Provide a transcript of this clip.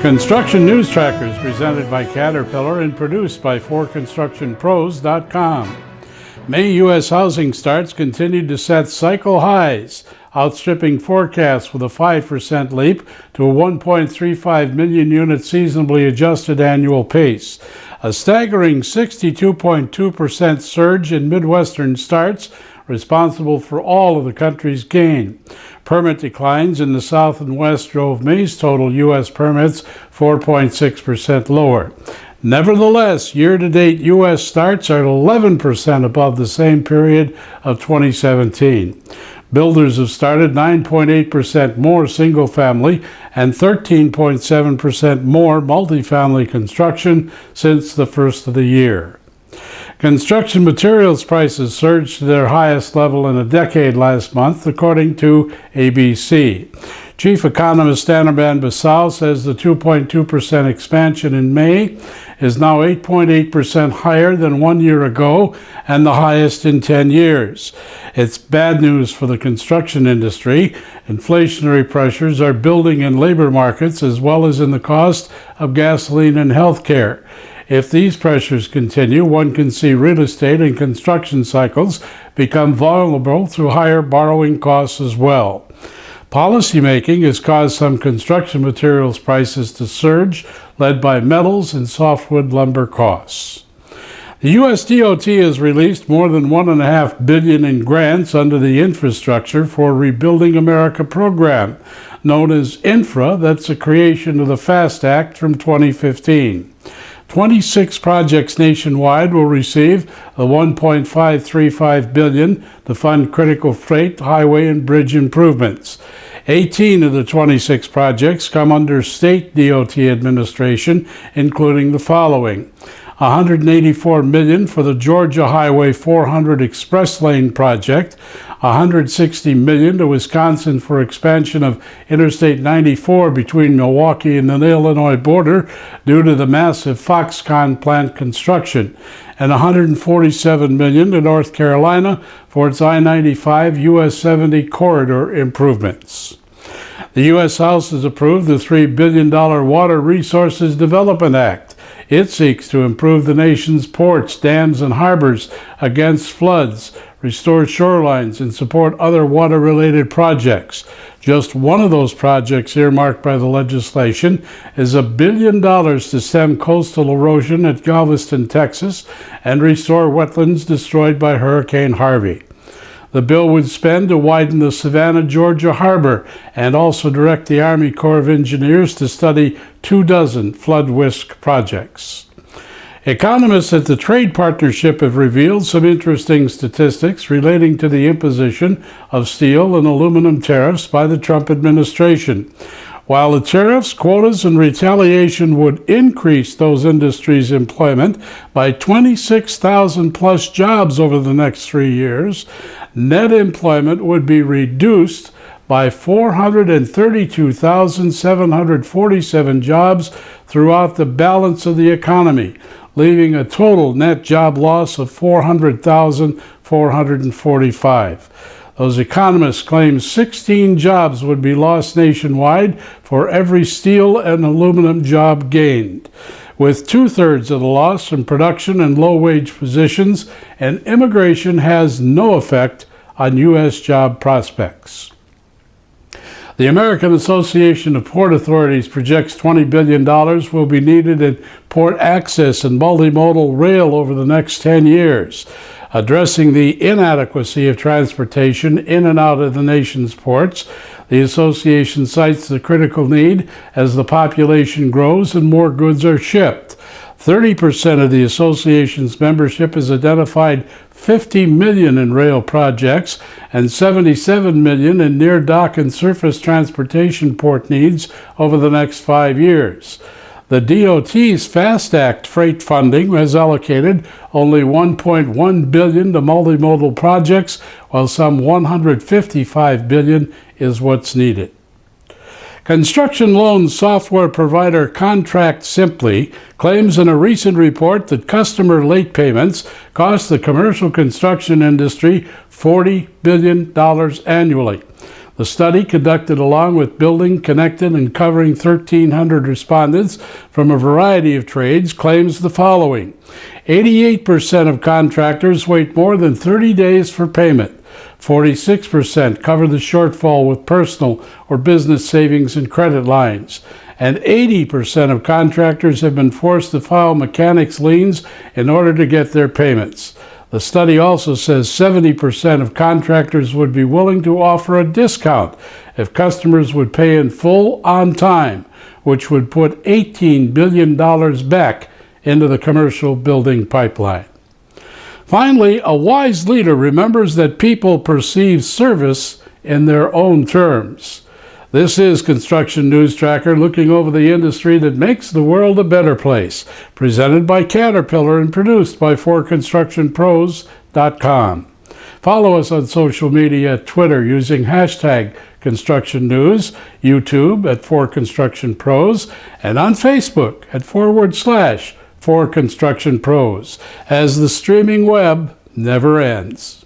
Construction News Tracker is presented by Caterpillar and produced by 4constructionpros.com. May U.S. housing starts continued to set cycle highs, outstripping forecasts with a 5% leap to a 1.35 million unit seasonably adjusted annual pace. A staggering 62.2% surge in Midwestern starts, responsible for all of the country's gain. Permit declines in the South and West drove May's total U.S. permits 4.6% lower. Nevertheless, year-to-date U.S. starts are 11% above the same period of 2017. Builders have started 9.8% more single-family and 13.7% more multifamily construction since the first of the year. Construction materials prices surged to their highest level in a decade last month, according to ABC. Chief economist Anirban Basu says the 2.2% expansion in May is now 8.8% higher than 1 year ago and the highest in 10 years. It's bad news for the construction industry. Inflationary pressures are building in labor markets as well as in the cost of gasoline and health care. If these pressures continue, one can see real estate and construction cycles become vulnerable through higher borrowing costs as well. Policymaking has caused some construction materials prices to surge, led by metals and softwood lumber costs. The U.S. DOT has released more than $1.5 billion in grants under the Infrastructure for Rebuilding America program, known as INFRA. That's a creation of the FAST Act from 2015. 26 projects nationwide will receive the $1.535 billion to fund critical freight, highway, and bridge improvements. 18 of the 26 projects come under state DOT administration, including the following: $184 million for the Georgia Highway 400 Express Lane project, $160 million to Wisconsin for expansion of Interstate 94 between Milwaukee and the Illinois border due to the massive Foxconn plant construction, and $147 million to North Carolina for its I-95 US 70 corridor improvements. The U.S. House has approved the $3 billion Water Resources Development Act. It seeks to improve the nation's ports, dams, and harbors against floods, restore shorelines, and support other water-related projects. Just one of those projects earmarked by the legislation is $1 billion to stem coastal erosion at Galveston, Texas, and restore wetlands destroyed by Hurricane Harvey. The bill would spend to widen the Savannah, Georgia harbor and also direct the Army Corps of Engineers to study 24 flood risk projects. Economists at the Trade Partnership have revealed some interesting statistics relating to the imposition of steel and aluminum tariffs by the Trump administration. While the tariffs, quotas, and retaliation would increase those industries' employment by 26,000 plus jobs over the next 3 years, net employment would be reduced by 432,747 jobs throughout the balance of the economy, leaving a total net job loss of 400,445. Those economists claim 16 jobs would be lost nationwide for every steel and aluminum job gained, with 2/3 of the loss from production and low-wage positions, and immigration has no effect on U.S. job prospects. The American Association of Port Authorities projects $20 billion will be needed in port access and multimodal rail over the next 10 years. Addressing the inadequacy of transportation in and out of the nation's ports, the association cites the critical need as the population grows and more goods are shipped. 30% of the association's membership has identified $50 million in rail projects and $77 million in near dock and surface transportation port needs over the next 5 years. The DOT's FAST Act freight funding has allocated only $1.1 billion to multimodal projects, while some $155 billion is what's needed. Construction loan software provider Contract Simply claims in a recent report that customer late payments cost the commercial construction industry $40 billion annually. The study, conducted along with Building Connected and covering 1,300 respondents from a variety of trades, claims the following. 88% of contractors wait more than 30 days for payment. 46% cover the shortfall with personal or business savings and credit lines. And 80% of contractors have been forced to file mechanics liens in order to get their payments. The study also says 70% of contractors would be willing to offer a discount if customers would pay in full on time, which would put $18 billion back into the commercial building pipeline. Finally, a wise leader remembers that people perceive service in their own terms. This is Construction News Tracker, looking over the industry that makes the world a better place, presented by Caterpillar and produced by 4constructionpros.com. Follow us on social media at Twitter using hashtag Construction News, YouTube at 4constructionpros, and on Facebook at /4constructionpros, as the streaming web never ends.